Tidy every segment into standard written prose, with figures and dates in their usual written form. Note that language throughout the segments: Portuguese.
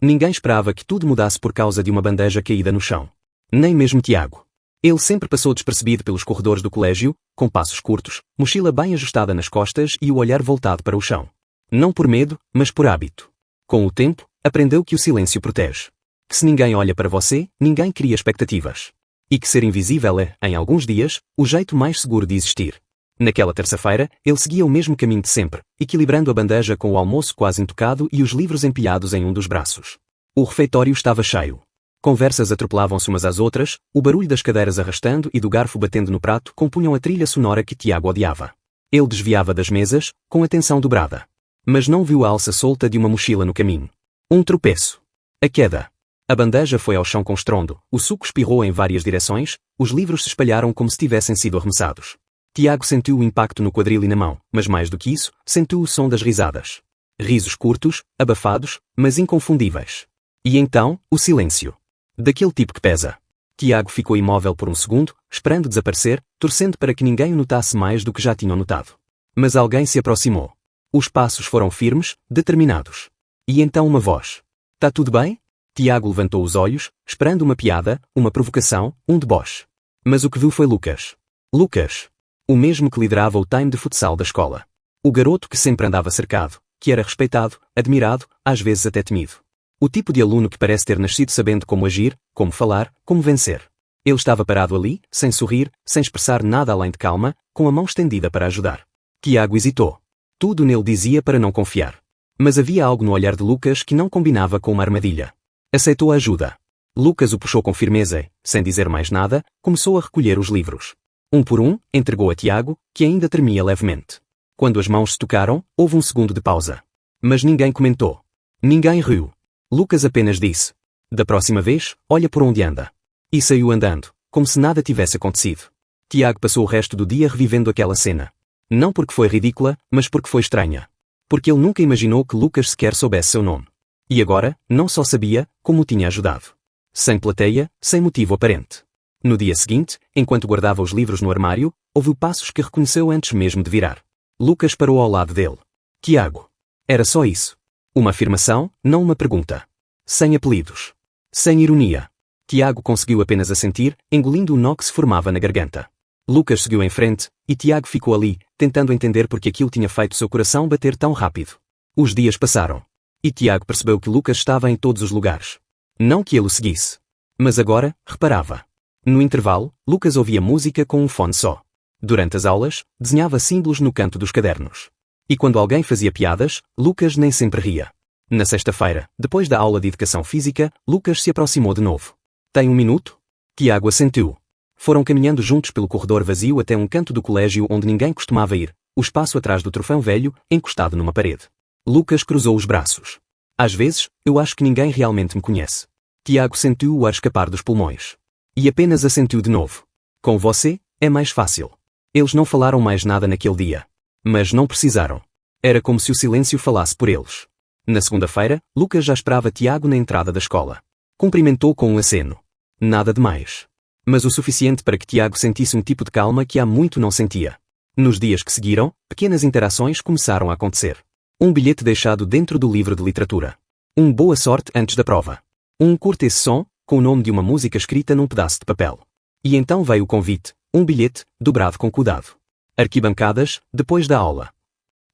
Ninguém esperava que tudo mudasse por causa de uma bandeja caída no chão. Nem mesmo Tiago. Ele sempre passou despercebido pelos corredores do colégio, com passos curtos, mochila bem ajustada nas costas e o olhar voltado para o chão. Não por medo, mas por hábito. Com o tempo, aprendeu que o silêncio protege. Que se ninguém olha para você, ninguém cria expectativas. E que ser invisível é, em alguns dias, o jeito mais seguro de existir. Naquela terça-feira, ele seguia o mesmo caminho de sempre, equilibrando a bandeja com o almoço quase intocado e os livros empilhados em um dos braços. O refeitório estava cheio. Conversas atropelavam-se umas às outras, o barulho das cadeiras arrastando e do garfo batendo no prato compunham a trilha sonora que Tiago odiava. Ele desviava das mesas, com atenção dobrada. Mas não viu a alça solta de uma mochila no caminho. Um tropeço. A queda. A bandeja foi ao chão com estrondo, o suco espirrou em várias direções, os livros se espalharam como se tivessem sido arremessados. Tiago sentiu o impacto no quadril e na mão, mas mais do que isso, sentiu o som das risadas. Risos curtos, abafados, mas inconfundíveis. E então, o silêncio. Daquele tipo que pesa. Tiago ficou imóvel por um segundo, esperando desaparecer, torcendo para que ninguém o notasse mais do que já tinham notado. Mas alguém se aproximou. Os passos foram firmes, determinados. E então uma voz. Tá tudo bem? Tiago levantou os olhos, esperando uma piada, uma provocação, um deboche. Mas o que viu foi Lucas. Lucas. O mesmo que liderava o time de futsal da escola. O garoto que sempre andava cercado, que era respeitado, admirado, às vezes até temido. O tipo de aluno que parece ter nascido sabendo como agir, como falar, como vencer. Ele estava parado ali, sem sorrir, sem expressar nada além de calma, com a mão estendida para ajudar. Tiago hesitou. Tudo nele dizia para não confiar. Mas havia algo no olhar de Lucas que não combinava com uma armadilha. Aceitou a ajuda. Lucas o puxou com firmeza e, sem dizer mais nada, começou a recolher os livros. Um por um, entregou a Tiago, que ainda tremia levemente. Quando as mãos se tocaram, houve um segundo de pausa. Mas ninguém comentou. Ninguém riu. Lucas apenas disse. Da próxima vez, olha por onde anda. E saiu andando, como se nada tivesse acontecido. Tiago passou o resto do dia revivendo aquela cena. Não porque foi ridícula, mas porque foi estranha. Porque ele nunca imaginou que Lucas sequer soubesse seu nome. E agora, não só sabia, como o tinha ajudado. Sem plateia, sem motivo aparente. No dia seguinte, enquanto guardava os livros no armário, ouviu passos que reconheceu antes mesmo de virar. Lucas parou ao lado dele. Tiago. Era só isso. Uma afirmação, não uma pergunta. Sem apelidos. Sem ironia. Tiago conseguiu apenas assentir, engolindo o nó que se formava na garganta. Lucas seguiu em frente, e Tiago ficou ali, tentando entender porque aquilo tinha feito seu coração bater tão rápido. Os dias passaram. E Tiago percebeu que Lucas estava em todos os lugares. Não que ele o seguisse. Mas agora, reparava. No intervalo, Lucas ouvia música com um fone só. Durante as aulas, desenhava símbolos no canto dos cadernos. E quando alguém fazia piadas, Lucas nem sempre ria. Na sexta-feira, depois da aula de educação física, Lucas se aproximou de novo. Tem um minuto? Tiago assentiu. Foram caminhando juntos pelo corredor vazio até um canto do colégio onde ninguém costumava ir, o espaço atrás do troféu velho, encostado numa parede. Lucas cruzou os braços. Às vezes, eu acho que ninguém realmente me conhece. Tiago sentiu o ar escapar dos pulmões. E apenas assentiu de novo. Com você, é mais fácil. Eles não falaram mais nada naquele dia. Mas não precisaram. Era como se o silêncio falasse por eles. Na segunda-feira, Lucas já esperava Tiago na entrada da escola. Cumprimentou com um aceno. Nada demais. Mas o suficiente para que Tiago sentisse um tipo de calma que há muito não sentia. Nos dias que seguiram, pequenas interações começaram a acontecer. Um bilhete deixado dentro do livro de literatura. Um boa sorte antes da prova. Um curta esse som, com o nome de uma música escrita num pedaço de papel. E então veio o convite, um bilhete, dobrado com cuidado. Arquibancadas, depois da aula.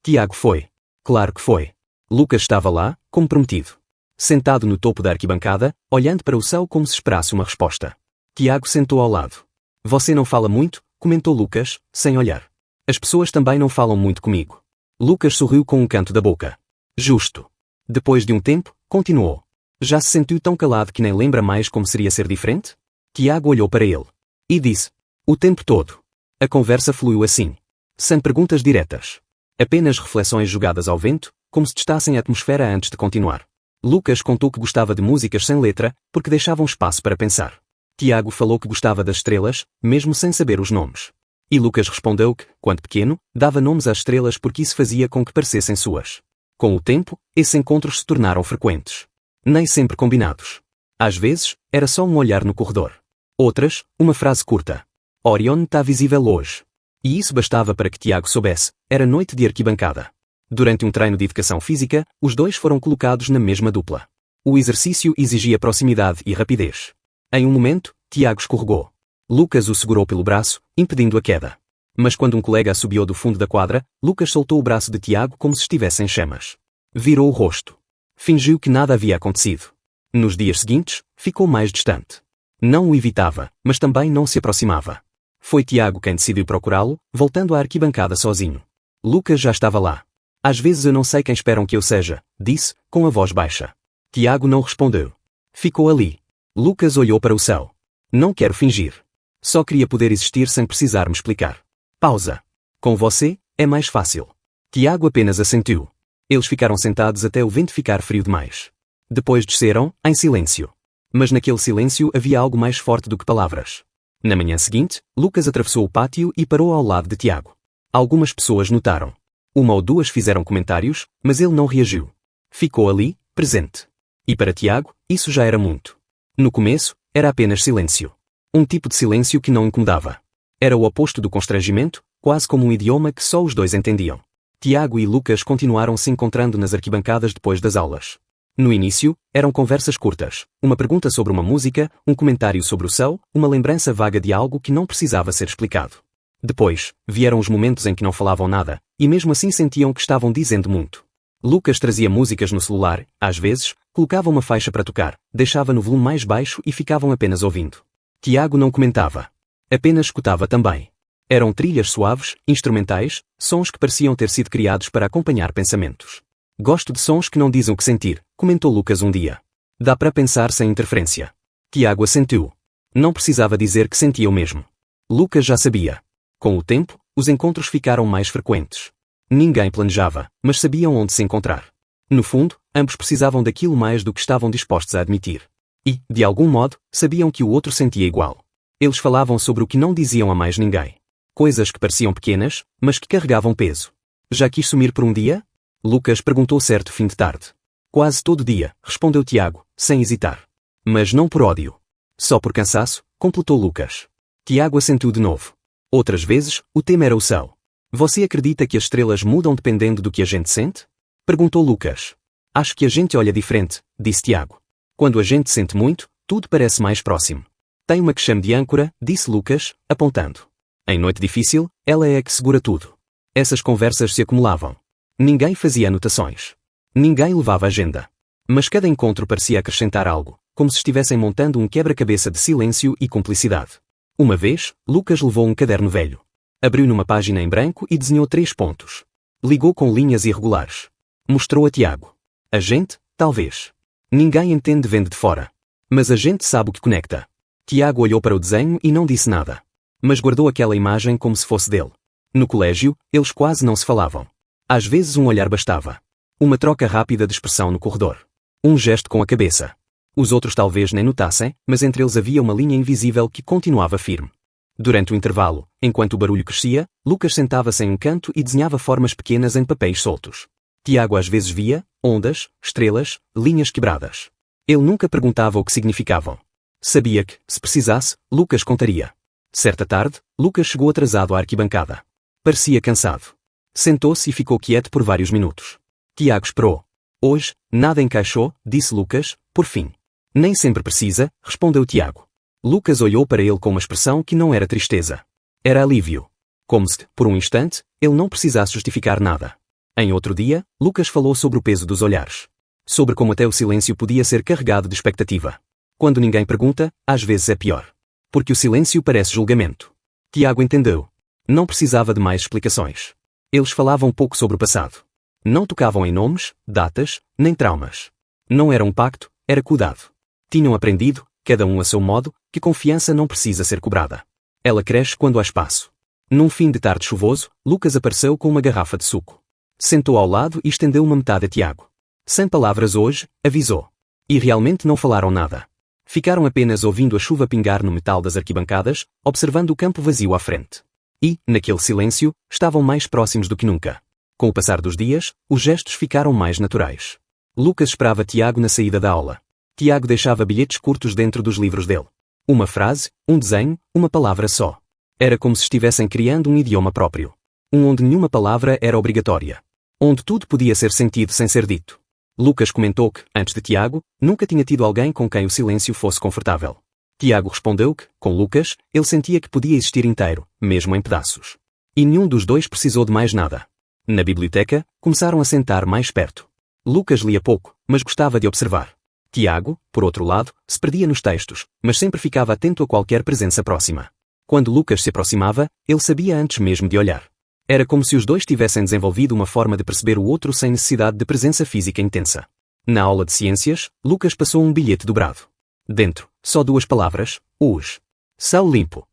Tiago foi. Claro que foi. Lucas estava lá, como prometido. Sentado no topo da arquibancada, olhando para o céu como se esperasse uma resposta. Tiago sentou ao lado. Você não fala muito, comentou Lucas, sem olhar. As pessoas também não falam muito comigo. Lucas sorriu com um canto da boca. Justo. Depois de um tempo, continuou. Já se sentiu tão calado que nem lembra mais como seria ser diferente? Tiago olhou para ele. E disse. O tempo todo. A conversa fluiu assim. Sem perguntas diretas. Apenas reflexões jogadas ao vento, como se testassem a atmosfera antes de continuar. Lucas contou que gostava de músicas sem letra, porque deixavam espaço para pensar. Tiago falou que gostava das estrelas, mesmo sem saber os nomes. E Lucas respondeu que, quando pequeno, dava nomes às estrelas porque isso fazia com que parecessem suas. Com o tempo, esses encontros se tornaram frequentes. Nem sempre combinados. Às vezes, era só um olhar no corredor. Outras, uma frase curta. Orion está visível hoje. E isso bastava para que Tiago soubesse, era noite de arquibancada. Durante um treino de educação física, os dois foram colocados na mesma dupla. O exercício exigia proximidade e rapidez. Em um momento, Tiago escorregou. Lucas o segurou pelo braço, impedindo a queda. Mas quando um colega assobiou do fundo da quadra, Lucas soltou o braço de Tiago como se estivesse em chamas. Virou o rosto. Fingiu que nada havia acontecido. Nos dias seguintes, ficou mais distante. Não o evitava, mas também não se aproximava. Foi Tiago quem decidiu procurá-lo, voltando à arquibancada sozinho. Lucas já estava lá. Às vezes eu não sei quem esperam que eu seja, disse, com a voz baixa. Tiago não respondeu. Ficou ali. Lucas olhou para o céu. Não quero fingir. Só queria poder existir sem precisar me explicar. Pausa. Com você, é mais fácil. Tiago apenas assentiu. Eles ficaram sentados até o vento ficar frio demais. Depois desceram, em silêncio. Mas naquele silêncio havia algo mais forte do que palavras. Na manhã seguinte, Lucas atravessou o pátio e parou ao lado de Tiago. Algumas pessoas notaram. Uma ou duas fizeram comentários, mas ele não reagiu. Ficou ali, presente. E para Tiago, isso já era muito. No começo, era apenas silêncio. Um tipo de silêncio que não incomodava. Era o oposto do constrangimento, quase como um idioma que só os dois entendiam. Tiago e Lucas continuaram se encontrando nas arquibancadas depois das aulas. No início, eram conversas curtas, uma pergunta sobre uma música, um comentário sobre o céu, uma lembrança vaga de algo que não precisava ser explicado. Depois, vieram os momentos em que não falavam nada, e mesmo assim sentiam que estavam dizendo muito. Lucas trazia músicas no celular, às vezes, colocava uma faixa para tocar, deixava no volume mais baixo e ficavam apenas ouvindo. Tiago não comentava. Apenas escutava também. Eram trilhas suaves, instrumentais, sons que pareciam ter sido criados para acompanhar pensamentos. Gosto de sons que não dizem o que sentir, comentou Lucas um dia. Dá para pensar sem interferência. Tiago assentiu. Não precisava dizer que sentia o mesmo. Lucas já sabia. Com o tempo, os encontros ficaram mais frequentes. Ninguém planejava, mas sabiam onde se encontrar. No fundo, ambos precisavam daquilo mais do que estavam dispostos a admitir. E, de algum modo, sabiam que o outro sentia igual. Eles falavam sobre o que não diziam a mais ninguém. Coisas que pareciam pequenas, mas que carregavam peso. Já quis sumir por um dia? Lucas perguntou certo fim de tarde. Quase todo dia, respondeu Tiago, sem hesitar. Mas não por ódio. Só por cansaço, completou Lucas. Tiago assentiu de novo. Outras vezes, o tema era o céu. Você acredita que as estrelas mudam dependendo do que a gente sente? Perguntou Lucas. Acho que a gente olha diferente, disse Tiago. Quando a gente sente muito, tudo parece mais próximo. Tem uma que chama de âncora, disse Lucas, apontando. Em noite difícil, ela é a que segura tudo. Essas conversas se acumulavam. Ninguém fazia anotações. Ninguém levava agenda. Mas cada encontro parecia acrescentar algo, como se estivessem montando um quebra-cabeça de silêncio e cumplicidade. Uma vez, Lucas levou um caderno velho. Abriu numa página em branco e desenhou 3 pontos. Ligou com linhas irregulares. Mostrou a Tiago. A gente, talvez. Ninguém entende vendo de fora. Mas a gente sabe o que conecta. Tiago olhou para o desenho e não disse nada. Mas guardou aquela imagem como se fosse dele. No colégio, eles quase não se falavam. Às vezes um olhar bastava. Uma troca rápida de expressão no corredor. Um gesto com a cabeça. Os outros talvez nem notassem, mas entre eles havia uma linha invisível que continuava firme. Durante o intervalo, enquanto o barulho crescia, Lucas sentava-se em um canto e desenhava formas pequenas em papéis soltos. Tiago às vezes via ondas, estrelas, linhas quebradas. Ele nunca perguntava o que significavam. Sabia que, se precisasse, Lucas contaria. Certa tarde, Lucas chegou atrasado à arquibancada. Parecia cansado. Sentou-se e ficou quieto por vários minutos. Tiago esperou. Hoje, nada encaixou, disse Lucas, por fim. Nem sempre precisa, respondeu Tiago. Lucas olhou para ele com uma expressão que não era tristeza. Era alívio. Como se, por um instante, ele não precisasse justificar nada. Em outro dia, Lucas falou sobre o peso dos olhares. Sobre como até o silêncio podia ser carregado de expectativa. Quando ninguém pergunta, às vezes é pior. Porque o silêncio parece julgamento. Tiago entendeu. Não precisava de mais explicações. Eles falavam pouco sobre o passado. Não tocavam em nomes, datas, nem traumas. Não era um pacto, era cuidado. Tinham aprendido, cada um a seu modo, que confiança não precisa ser cobrada. Ela cresce quando há espaço. Num fim de tarde chuvoso, Lucas apareceu com uma garrafa de suco. Sentou ao lado e estendeu uma metade a Tiago. Sem palavras hoje, avisou. E realmente não falaram nada. Ficaram apenas ouvindo a chuva pingar no metal das arquibancadas, observando o campo vazio à frente. E, naquele silêncio, estavam mais próximos do que nunca. Com o passar dos dias, os gestos ficaram mais naturais. Lucas esperava Tiago na saída da aula. Tiago deixava bilhetes curtos dentro dos livros dele. Uma frase, um desenho, uma palavra só. Era como se estivessem criando um idioma próprio. Onde nenhuma palavra era obrigatória. Onde tudo podia ser sentido sem ser dito. Lucas comentou que, antes de Tiago, nunca tinha tido alguém com quem o silêncio fosse confortável. Tiago respondeu que, com Lucas, ele sentia que podia existir inteiro, mesmo em pedaços. E nenhum dos dois precisou de mais nada. Na biblioteca, começaram a sentar mais perto. Lucas lia pouco, mas gostava de observar. Tiago, por outro lado, se perdia nos textos, mas sempre ficava atento a qualquer presença próxima. Quando Lucas se aproximava, ele sabia antes mesmo de olhar. Era como se os dois tivessem desenvolvido uma forma de perceber o outro sem necessidade de presença física intensa. Na aula de ciências, Lucas passou um bilhete dobrado. Dentro, só 2 palavras, os. Sal limpo.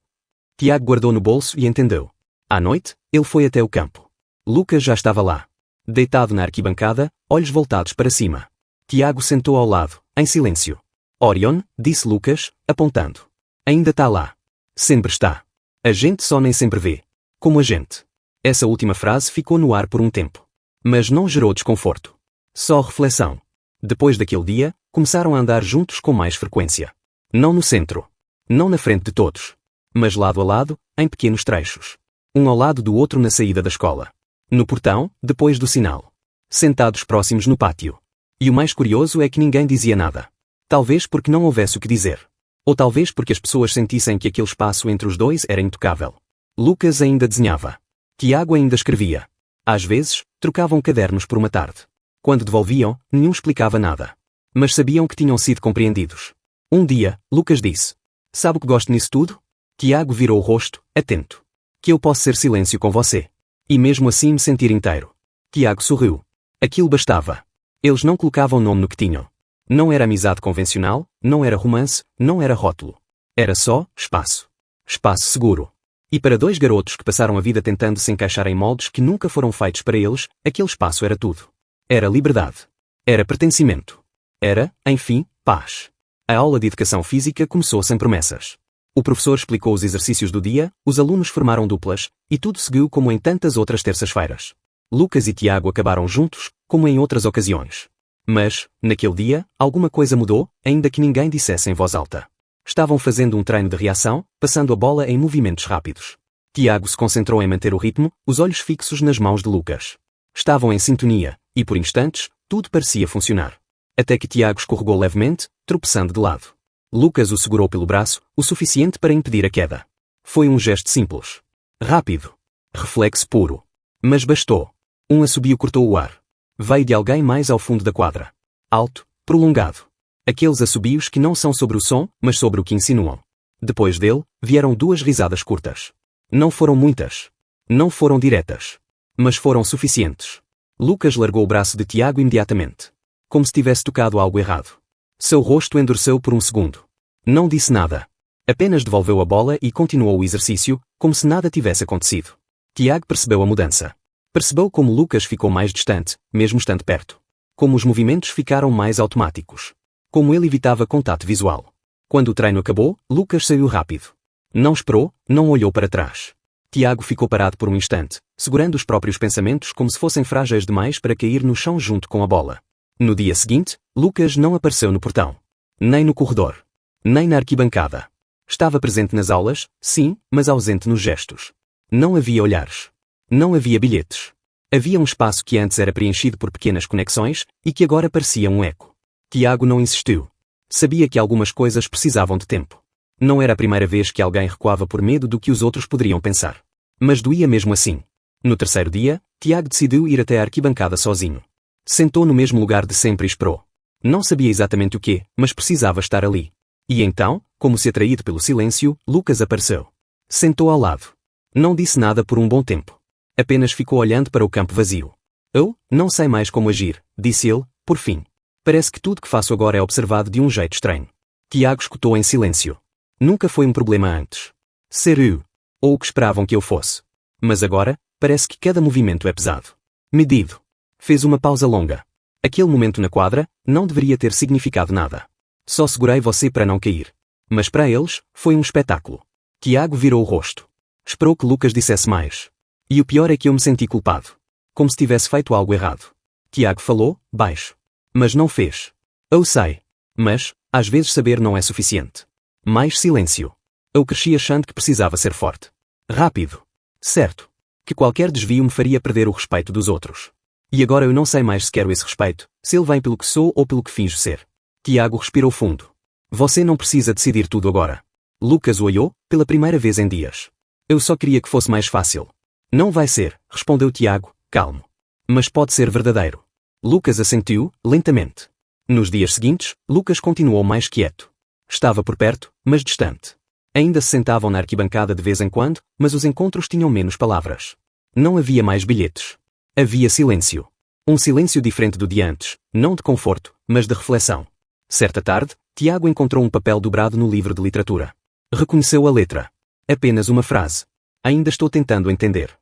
Tiago guardou no bolso e entendeu. À noite, ele foi até o campo. Lucas já estava lá. Deitado na arquibancada, olhos voltados para cima. Tiago sentou ao lado, em silêncio. Orion, disse Lucas, apontando. Ainda está lá. Sempre está. A gente só nem sempre vê. Como a gente. Essa última frase ficou no ar por um tempo. Mas não gerou desconforto. Só reflexão. Depois daquele dia, começaram a andar juntos com mais frequência. Não no centro. Não na frente de todos. Mas lado a lado, em pequenos trechos. Um ao lado do outro na saída da escola. No portão, depois do sinal. Sentados próximos no pátio. E o mais curioso é que ninguém dizia nada. Talvez porque não houvesse o que dizer. Ou talvez porque as pessoas sentissem que aquele espaço entre os dois era intocável. Lucas ainda desenhava. Tiago ainda escrevia. Às vezes, trocavam cadernos por uma tarde. Quando devolviam, nenhum explicava nada. Mas sabiam que tinham sido compreendidos. Um dia, Lucas disse. Sabe o que gosto nisso tudo? Tiago virou o rosto, atento. Que eu posso ser silêncio com você. E mesmo assim me sentir inteiro. Tiago sorriu. Aquilo bastava. Eles não colocavam nome no que tinham. Não era amizade convencional, não era romance, não era rótulo. Era só espaço. Espaço seguro. E para 2 garotos que passaram a vida tentando se encaixar em moldes que nunca foram feitos para eles, aquele espaço era tudo. Era liberdade. Era pertencimento. Era, enfim, paz. A aula de educação física começou sem promessas. O professor explicou os exercícios do dia, os alunos formaram duplas, e tudo seguiu como em tantas outras terças-feiras. Lucas e Tiago acabaram juntos, como em outras ocasiões. Mas, naquele dia, alguma coisa mudou, ainda que ninguém dissesse em voz alta. Estavam fazendo um treino de reação, passando a bola em movimentos rápidos. Tiago se concentrou em manter o ritmo, os olhos fixos nas mãos de Lucas. Estavam em sintonia, e por instantes, tudo parecia funcionar. Até que Tiago escorregou levemente, tropeçando de lado. Lucas o segurou pelo braço, o suficiente para impedir a queda. Foi um gesto simples. Rápido. Reflexo puro. Mas bastou. Um assobio cortou o ar. Veio de alguém mais ao fundo da quadra. Alto, prolongado. Aqueles assobios que não são sobre o som, mas sobre o que insinuam. Depois dele, vieram 2 risadas curtas. Não foram muitas. Não foram diretas. Mas foram suficientes. Lucas largou o braço de Tiago imediatamente. Como se tivesse tocado algo errado. Seu rosto endureceu por um segundo. Não disse nada. Apenas devolveu a bola e continuou o exercício, como se nada tivesse acontecido. Tiago percebeu a mudança. Percebeu como Lucas ficou mais distante, mesmo estando perto. Como os movimentos ficaram mais automáticos. Como ele evitava contato visual. Quando o treino acabou, Lucas saiu rápido. Não esperou, não olhou para trás. Tiago ficou parado por um instante, segurando os próprios pensamentos como se fossem frágeis demais para cair no chão junto com a bola. No dia seguinte, Lucas não apareceu no portão. Nem no corredor. Nem na arquibancada. Estava presente nas aulas, sim, mas ausente nos gestos. Não havia olhares. Não havia bilhetes. Havia um espaço que antes era preenchido por pequenas conexões e que agora parecia um eco. Tiago não insistiu. Sabia que algumas coisas precisavam de tempo. Não era a primeira vez que alguém recuava por medo do que os outros poderiam pensar. Mas doía mesmo assim. No 3º dia, Tiago decidiu ir até a arquibancada sozinho. Sentou no mesmo lugar de sempre e esperou. Não sabia exatamente o quê, mas precisava estar ali. E então, como se atraído pelo silêncio, Lucas apareceu. Sentou ao lado. Não disse nada por um bom tempo. Apenas ficou olhando para o campo vazio. Eu não sei mais como agir, disse ele, por fim. Parece que tudo que faço agora é observado de um jeito estranho. Tiago escutou em silêncio. Nunca foi um problema antes. Ser eu. Ou o que esperavam que eu fosse. Mas agora, parece que cada movimento é pesado. Medido. Fez uma pausa longa. Aquele momento na quadra não deveria ter significado nada. Só segurei você para não cair. Mas para eles, foi um espetáculo. Tiago virou o rosto. Esperou que Lucas dissesse mais. E o pior é que eu me senti culpado. Como se tivesse feito algo errado. Tiago falou, baixo. Mas não fez. Eu sei. Mas, às vezes saber não é suficiente. Mais silêncio. Eu cresci achando que precisava ser forte. Rápido. Certo. Que qualquer desvio me faria perder o respeito dos outros. E agora eu não sei mais se quero esse respeito, Se ele vem pelo que sou ou pelo que finjo ser. Tiago respirou fundo. Você não precisa decidir tudo agora. Lucas o olhou, pela primeira vez em dias. Eu só queria que fosse mais fácil. Não vai ser, respondeu Tiago, calmo. Mas pode ser verdadeiro. Lucas assentiu, lentamente. Nos dias seguintes, Lucas continuou mais quieto. Estava por perto, mas distante. Ainda se sentavam na arquibancada de vez em quando, mas os encontros tinham menos palavras. Não havia mais bilhetes. Havia silêncio. Um silêncio diferente do de antes, não de conforto, mas de reflexão. Certa tarde, Tiago encontrou um papel dobrado no livro de literatura. Reconheceu a letra. Apenas uma frase. Ainda estou tentando entender.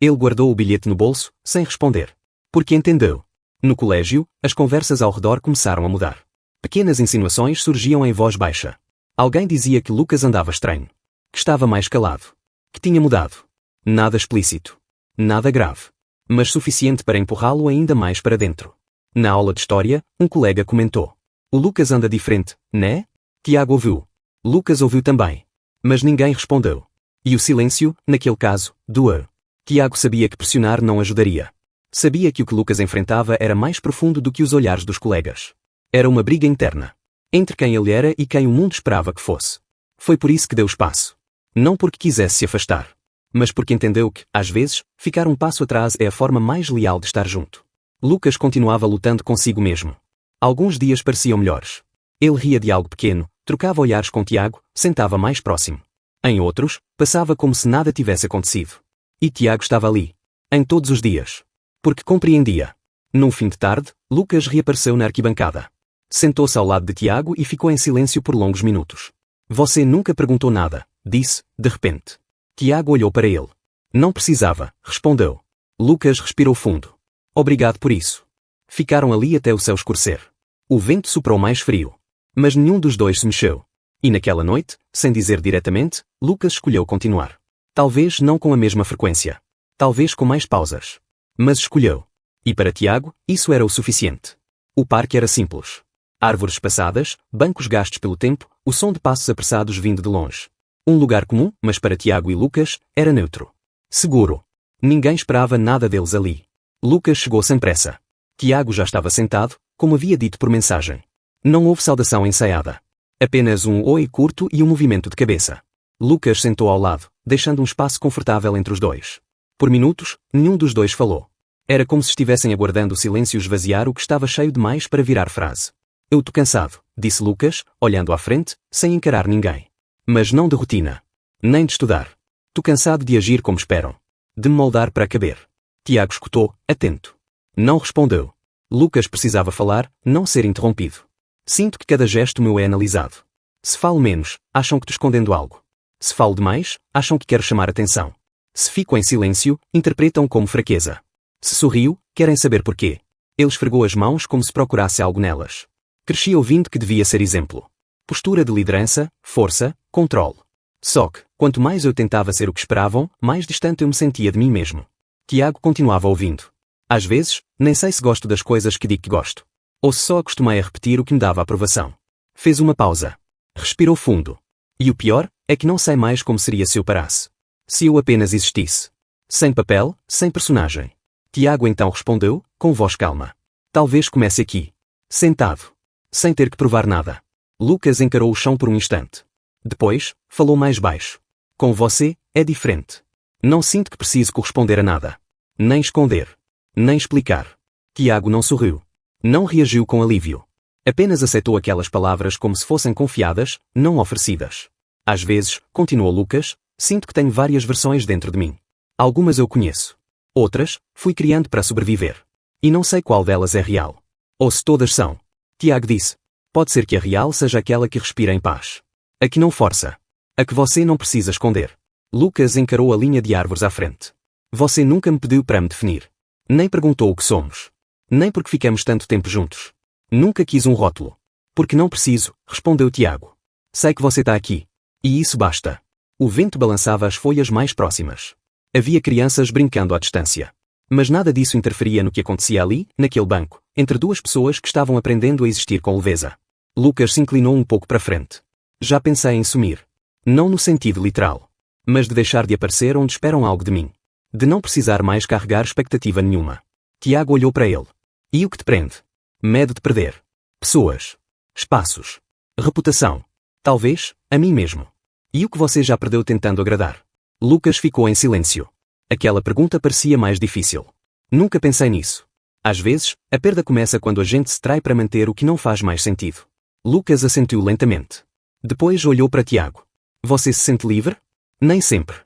Ele guardou o bilhete no bolso, sem responder. Porque entendeu. No colégio, as conversas ao redor começaram a mudar. Pequenas insinuações surgiam em voz baixa. Alguém dizia que Lucas andava estranho. Que estava mais calado. Que tinha mudado. Nada explícito. Nada grave. Mas suficiente para empurrá-lo ainda mais para dentro. Na aula de história, um colega comentou. O Lucas anda diferente, né? Tiago ouviu. Lucas ouviu também. Mas ninguém respondeu. E o silêncio, naquele caso, doeu. Tiago sabia que pressionar não ajudaria. Sabia que o que Lucas enfrentava era mais profundo do que os olhares dos colegas. Era uma briga interna. Entre quem ele era e quem o mundo esperava que fosse. Foi por isso que deu espaço. Não porque quisesse se afastar. Mas porque entendeu que, às vezes, ficar um passo atrás é a forma mais leal de estar junto. Lucas continuava lutando consigo mesmo. Alguns dias pareciam melhores. Ele ria de algo pequeno, trocava olhares com Tiago, sentava mais próximo. Em outros, passava como se nada tivesse acontecido. E Tiago estava ali. Em todos os dias. Porque compreendia. Num fim de tarde, Lucas reapareceu na arquibancada. Sentou-se ao lado de Tiago e ficou em silêncio por longos minutos. Você nunca perguntou nada, disse, de repente. Tiago olhou para ele. Não precisava, respondeu. Lucas respirou fundo. Obrigado por isso. Ficaram ali até o céu escurecer. O vento soprou mais frio. Mas nenhum dos dois se mexeu. E naquela noite, sem dizer diretamente, Lucas escolheu continuar. Talvez não com a mesma frequência. Talvez com mais pausas. Mas escolheu. E para Tiago, isso era o suficiente. O parque era simples. Árvores passadas, bancos gastos pelo tempo, o som de passos apressados vindo de longe. Um lugar comum, mas para Tiago e Lucas, era neutro. Seguro. Ninguém esperava nada deles ali. Lucas chegou sem pressa. Tiago já estava sentado, como havia dito por mensagem. Não houve saudação ensaiada. Apenas um oi curto e um movimento de cabeça. Lucas sentou ao lado, deixando um espaço confortável entre os dois. Por minutos, nenhum dos dois falou. Era como se estivessem aguardando o silêncio esvaziar o que estava cheio demais para virar frase. Eu tô cansado, disse Lucas, olhando à frente, sem encarar ninguém. Mas não de rotina. Nem de estudar. Tô cansado de agir como esperam. De me moldar para caber. Tiago escutou, atento. Não respondeu. Lucas precisava falar, não ser interrompido. Sinto que cada gesto meu é analisado. Se falo menos, acham que estou escondendo algo. Se falo demais, acham que quero chamar atenção. Se fico em silêncio, interpretam como fraqueza. Se sorrio, querem saber porquê. Ele esfregou as mãos como se procurasse algo nelas. Cresci ouvindo que devia ser exemplo. Postura de liderança, força, controle. Só que, quanto mais eu tentava ser o que esperavam, mais distante eu me sentia de mim mesmo. Tiago continuava ouvindo. Às vezes, nem sei se gosto das coisas que digo que gosto. Ou se só acostumei a repetir o que me dava aprovação. Fez uma pausa. Respirou fundo. E o pior, é que não sei mais como seria se eu parasse. Se eu apenas existisse. Sem papel, sem personagem. Tiago então respondeu, com voz calma. Talvez comece aqui. Sentado. Sem ter que provar nada. Lucas encarou o chão por um instante. Depois, falou mais baixo. Com você, é diferente. Não sinto que preciso corresponder a nada. Nem esconder. Nem explicar. Tiago não sorriu. Não reagiu com alívio. Apenas aceitou aquelas palavras como se fossem confiadas, não oferecidas. Às vezes, continuou Lucas, sinto que tenho várias versões dentro de mim. Algumas eu conheço. Outras, fui criando para sobreviver. E não sei qual delas é real. Ou se todas são. Tiago disse. Pode ser que a real seja aquela que respira em paz. A que não força. A que você não precisa esconder. Lucas encarou a linha de árvores à frente. Você nunca me pediu para me definir. Nem perguntou o que somos. Nem porque ficamos tanto tempo juntos. Nunca quis um rótulo. Porque não preciso, respondeu Tiago. Sei que você está aqui. E isso basta. O vento balançava as folhas mais próximas. Havia crianças brincando à distância. Mas nada disso interferia no que acontecia ali, naquele banco, entre duas pessoas que estavam aprendendo a existir com leveza. Lucas se inclinou um pouco para frente. Já pensei em sumir. Não no sentido literal. Mas de deixar de aparecer onde esperam algo de mim. De não precisar mais carregar expectativa nenhuma. Tiago olhou para ele. E o que te prende? Medo de perder. Pessoas. Espaços. Reputação. Talvez, a mim mesmo. E o que você já perdeu tentando agradar? Lucas ficou em silêncio. Aquela pergunta parecia mais difícil. Nunca pensei nisso. Às vezes, a perda começa quando a gente se trai para manter o que não faz mais sentido. Lucas assentiu lentamente. Depois olhou para Tiago. Você se sente livre? Nem sempre.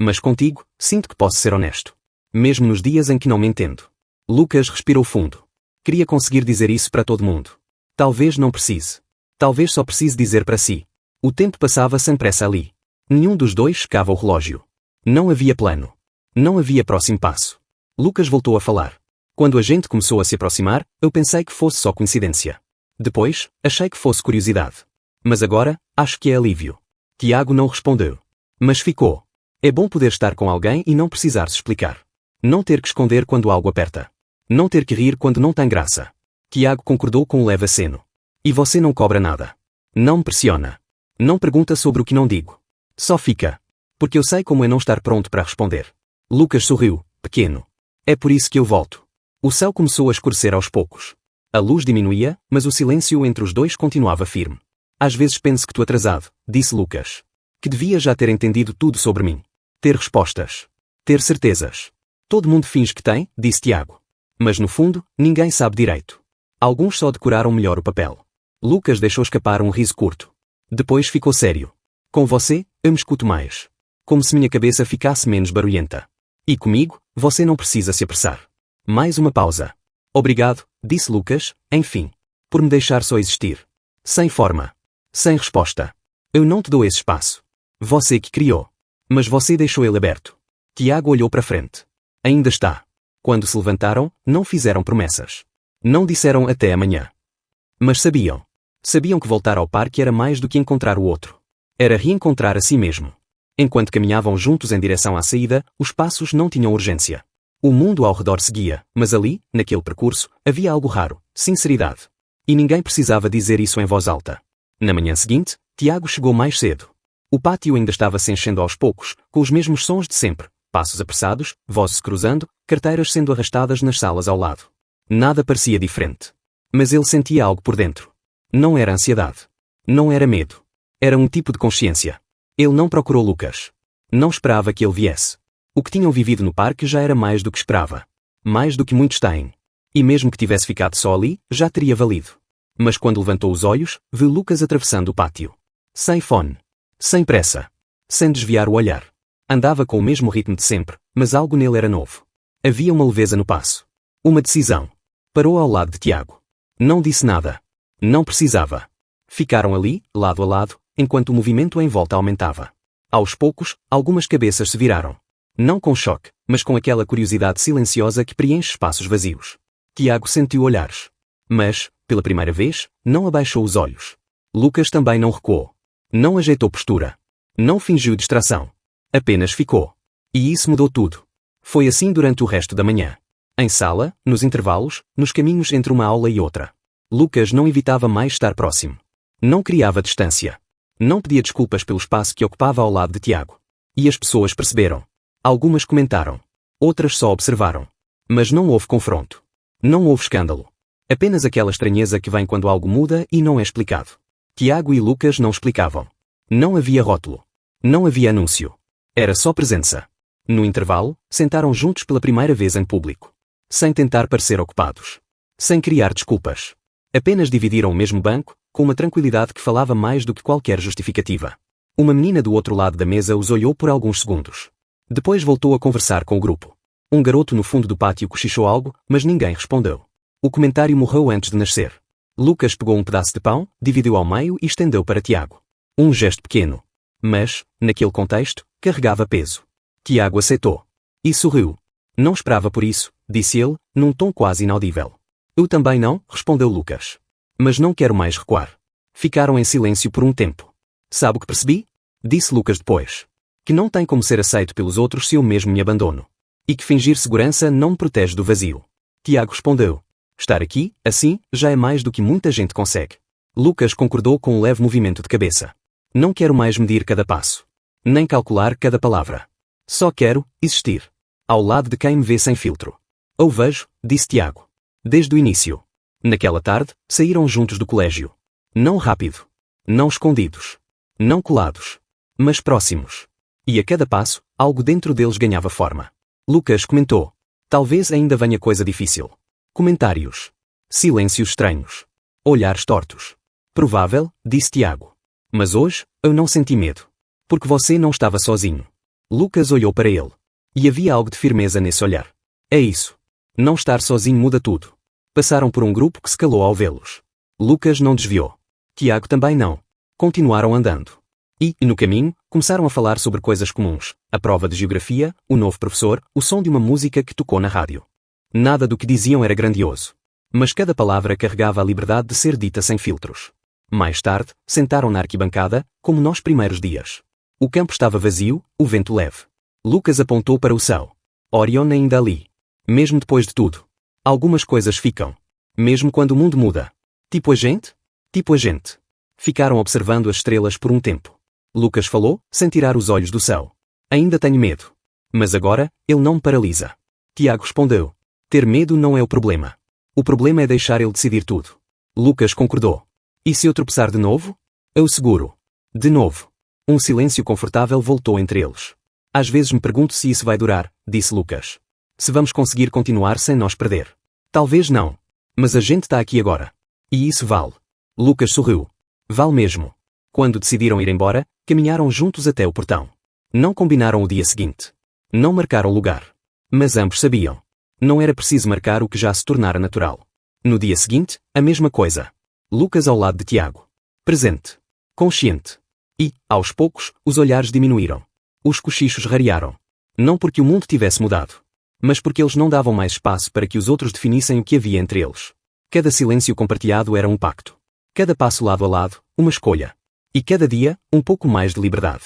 Mas contigo, sinto que posso ser honesto. Mesmo nos dias em que não me entendo. Lucas respirou fundo. Queria conseguir dizer isso para todo mundo. Talvez não precise. Talvez só precise dizer para si. O tempo passava sem pressa ali. Nenhum dos dois checava o relógio. Não havia plano. Não havia próximo passo. Lucas voltou a falar. Quando a gente começou a se aproximar, eu pensei que fosse só coincidência. Depois, achei que fosse curiosidade. Mas agora, acho que é alívio. Tiago não respondeu. Mas ficou. É bom poder estar com alguém e não precisar se explicar. Não ter que esconder quando algo aperta. Não ter que rir quando não tem graça. Tiago concordou com um leve aceno. E você não cobra nada. Não me pressiona. Não pergunta sobre o que não digo. Só fica. Porque eu sei como é não estar pronto para responder. Lucas sorriu, pequeno. É por isso que eu volto. O céu começou a escurecer aos poucos. A luz diminuía, mas o silêncio entre os dois continuava firme. Às vezes penso que estou atrasado, disse Lucas. Que devia já ter entendido tudo sobre mim. Ter respostas. Ter certezas. Todo mundo finge que tem, disse Tiago. Mas no fundo, ninguém sabe direito. Alguns só decoraram melhor o papel. Lucas deixou escapar um riso curto. Depois ficou sério. Com você, eu me escuto mais. Como se minha cabeça ficasse menos barulhenta. E comigo, você não precisa se apressar. Mais uma pausa. Obrigado, disse Lucas, enfim. Por me deixar só existir. Sem forma. Sem resposta. Eu não te dou esse espaço. Você que criou. Mas você deixou ele aberto. Tiago olhou para frente. Ainda está. Quando se levantaram, não fizeram promessas. Não disseram até amanhã. Mas sabiam. Sabiam que voltar ao parque era mais do que encontrar o outro. Era reencontrar a si mesmo. Enquanto caminhavam juntos em direção à saída, os passos não tinham urgência. O mundo ao redor seguia, mas ali, naquele percurso, havia algo raro, sinceridade. E ninguém precisava dizer isso em voz alta. Na manhã seguinte, Tiago chegou mais cedo. O pátio ainda estava se enchendo aos poucos, com os mesmos sons de sempre, passos apressados, vozes cruzando, carteiras sendo arrastadas nas salas ao lado. Nada parecia diferente. Mas ele sentia algo por dentro. Não era ansiedade. Não era medo. Era um tipo de consciência. Ele não procurou Lucas. Não esperava que ele viesse. O que tinham vivido no parque já era mais do que esperava. Mais do que muitos têm. E mesmo que tivesse ficado só ali, já teria valido. Mas quando levantou os olhos, viu Lucas atravessando o pátio. Sem fone. Sem pressa. Sem desviar o olhar. Andava com o mesmo ritmo de sempre, mas algo nele era novo. Havia uma leveza no passo. Uma decisão. Parou ao lado de Tiago. Não disse nada. Não precisava. Ficaram ali, lado a lado, enquanto o movimento em volta aumentava. Aos poucos, algumas cabeças se viraram. Não com choque, mas com aquela curiosidade silenciosa que preenche espaços vazios. Tiago sentiu olhares. Mas, pela primeira vez, não abaixou os olhos. Lucas também não recuou. Não ajeitou postura. Não fingiu distração. Apenas ficou. E isso mudou tudo. Foi assim durante o resto da manhã. Em sala, nos intervalos, nos caminhos entre uma aula e outra. Lucas não evitava mais estar próximo. Não criava distância. Não pedia desculpas pelo espaço que ocupava ao lado de Tiago. E as pessoas perceberam. Algumas comentaram. Outras só observaram. Mas não houve confronto. Não houve escândalo. Apenas aquela estranheza que vem quando algo muda e não é explicado. Tiago e Lucas não explicavam. Não havia rótulo. Não havia anúncio. Era só presença. No intervalo, sentaram juntos pela primeira vez em público. Sem tentar parecer ocupados. Sem criar desculpas. Apenas dividiram o mesmo banco, com uma tranquilidade que falava mais do que qualquer justificativa. Uma menina do outro lado da mesa os olhou por alguns segundos. Depois voltou a conversar com o grupo. Um garoto no fundo do pátio cochichou algo, mas ninguém respondeu. O comentário morreu antes de nascer. Lucas pegou um pedaço de pão, dividiu ao meio e estendeu para Tiago. Um gesto pequeno. Mas, naquele contexto, carregava peso. Tiago aceitou. E sorriu. Não esperava por isso, disse ele, num tom quase inaudível. Eu também não, respondeu Lucas. Mas não quero mais recuar. Ficaram em silêncio por um tempo. Sabe o que percebi? Disse Lucas depois. Que não tem como ser aceito pelos outros se eu mesmo me abandono. E que fingir segurança não me protege do vazio. Tiago respondeu. Estar aqui, assim, já é mais do que muita gente consegue. Lucas concordou com um leve movimento de cabeça. Não quero mais medir cada passo. Nem calcular cada palavra. Só quero existir. Ao lado de quem me vê sem filtro. Eu vejo, disse Tiago. Desde o início. Naquela tarde, saíram juntos do colégio. Não rápido. Não escondidos. Não colados. Mas próximos. E a cada passo, algo dentro deles ganhava forma. Lucas comentou. Talvez ainda venha coisa difícil. Comentários. Silêncios estranhos. Olhares tortos. Provável, disse Tiago. Mas hoje, eu não senti medo. Porque você não estava sozinho. Lucas olhou para ele. E havia algo de firmeza nesse olhar. É isso. Não estar sozinho muda tudo. Passaram por um grupo que se calou ao vê-los. Lucas não desviou. Tiago também não. Continuaram andando. E, no caminho, começaram a falar sobre coisas comuns. A prova de geografia, o novo professor, o som de uma música que tocou na rádio. Nada do que diziam era grandioso. Mas cada palavra carregava a liberdade de ser dita sem filtros. Mais tarde, sentaram na arquibancada, como nos primeiros dias. O campo estava vazio, o vento leve. Lucas apontou para o céu. Orion ainda ali. Mesmo depois de tudo. Algumas coisas ficam. Mesmo quando o mundo muda. Tipo a gente? Tipo a gente. Ficaram observando as estrelas por um tempo. Lucas falou, sem tirar os olhos do céu. Ainda tenho medo. Mas agora, ele não me paralisa. Tiago respondeu. Ter medo não é o problema. O problema é deixar ele decidir tudo. Lucas concordou. E se eu tropeçar de novo? Eu seguro. De novo. Um silêncio confortável voltou entre eles. Às vezes me pergunto se isso vai durar, disse Lucas. Se vamos conseguir continuar sem nos perder. Talvez não. Mas a gente está aqui agora. E isso vale. Lucas sorriu. Vale mesmo. Quando decidiram ir embora, caminharam juntos até o portão. Não combinaram o dia seguinte. Não marcaram lugar. Mas ambos sabiam. Não era preciso marcar o que já se tornara natural. No dia seguinte, a mesma coisa. Lucas ao lado de Tiago. Presente. Consciente. E, aos poucos, os olhares diminuíram. Os cochichos rarearam. Não porque o mundo tivesse mudado. Mas porque eles não davam mais espaço para que os outros definissem o que havia entre eles. Cada silêncio compartilhado era um pacto. Cada passo lado a lado, uma escolha. E cada dia, um pouco mais de liberdade.